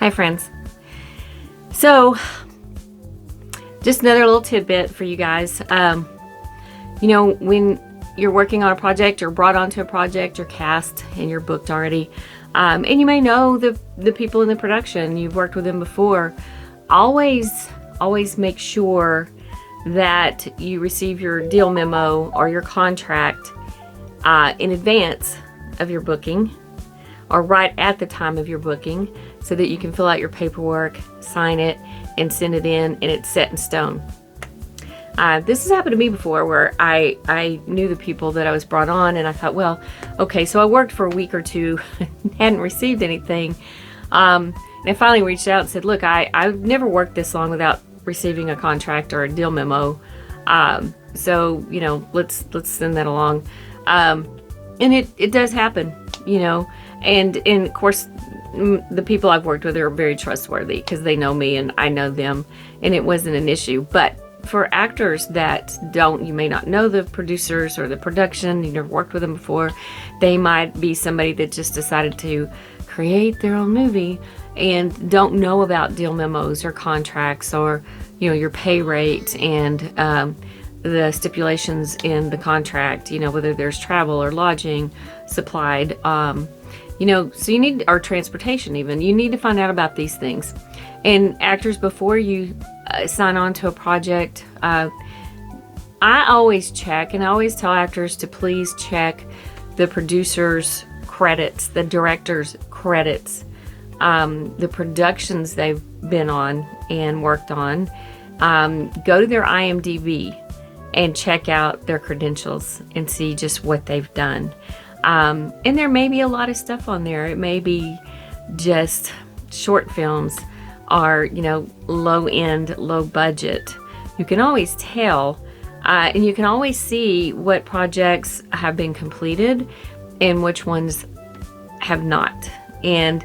Hi friends. So just another little tidbit for you guys. When you're working on a project or brought onto a project, you're cast and you're booked already. And you may know the people in the production, you've worked with them before. Always make sure that you receive your deal memo or your contract in advance of your booking, or right at the time of your booking, so that you can fill out your paperwork, sign it, and send it in, and it's set in stone. This has happened to me before, where I knew the people that I was brought on, and I thought, well, okay, so I worked for a week or two, hadn't received anything, and I finally reached out and said, look, I've never worked this long without receiving a contract or a deal memo, so let's send that along, and it does happen, and of course the people I've worked with are very trustworthy because they know me and I know them, and it wasn't an issue. But for actors that you may not know the producers or the production, you never worked with them before, they might be somebody that just decided to create their own movie and don't know about deal memos or contracts or your pay rate and the stipulations in the contract, whether there's travel or lodging supplied, so you need, or transportation even, you need to find out about these things. And actors, before you sign on to a project, I always check, and I always tell actors to please check the producer's credits, the director's credits, the productions they've been on and worked on. Go to their IMDb and check out their credentials and see just what they've done. And there may be a lot of stuff on there. It may be just short films or, low end, low budget. You can always tell, and you can always see what projects have been completed and which ones have not. And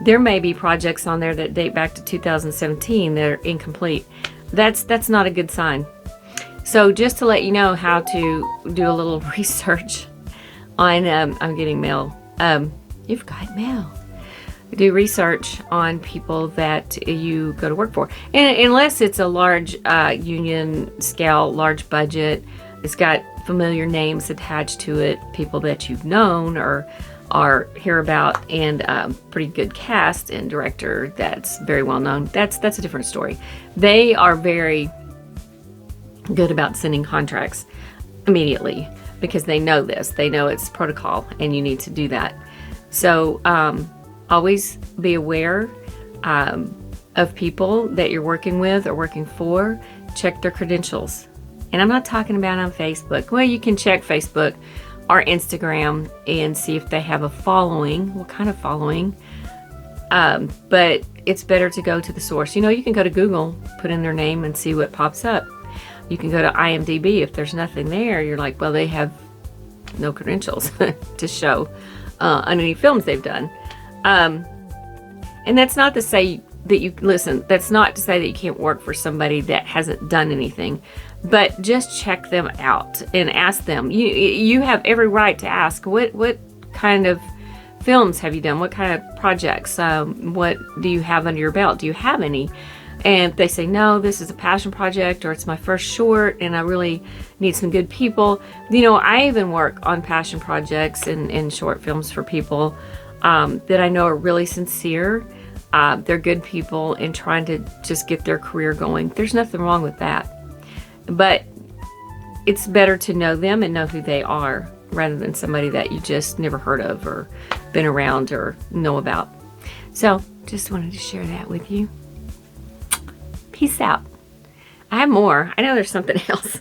there may be projects on there that date back to 2017 that are incomplete. That's not a good sign. So just to let you know how to do a little research on, I'm getting mail. You've got mail. Do research on people that you go to work for. And unless it's a large union scale, large budget, it's got familiar names attached to it, people that you've known or hear about, and pretty good cast and director that's very well known. That's a different story. They are very good about sending contracts immediately because they know this. They know it's protocol and you need to do that. So always be aware of people that you're working with or working for. Check their credentials. And I'm not talking about on Facebook. Well, you can check Facebook or Instagram and see if they have a following, what kind of following. But it's better to go to the source. You can go to Google, put in their name and see what pops up. You can go to IMDb. If there's nothing there, you're like, well, they have no credentials to show on any films they've done. And that's not to say that that's not to say that you can't work for somebody that hasn't done anything, but just check them out and ask them. You have every right to ask, what kind of films have you done? What kind of projects? What do you have under your belt? Do you have any? And if they say, no, this is a passion project, or it's my first short and I really need some good people. I even work on passion projects and short films for people that I know are really sincere. They're good people and trying to just get their career going. There's nothing wrong with that. But it's better to know them and know who they are rather than somebody that you just never heard of or been around or know about. So just wanted to share that with you. Peace out. I have more. I know there's something else.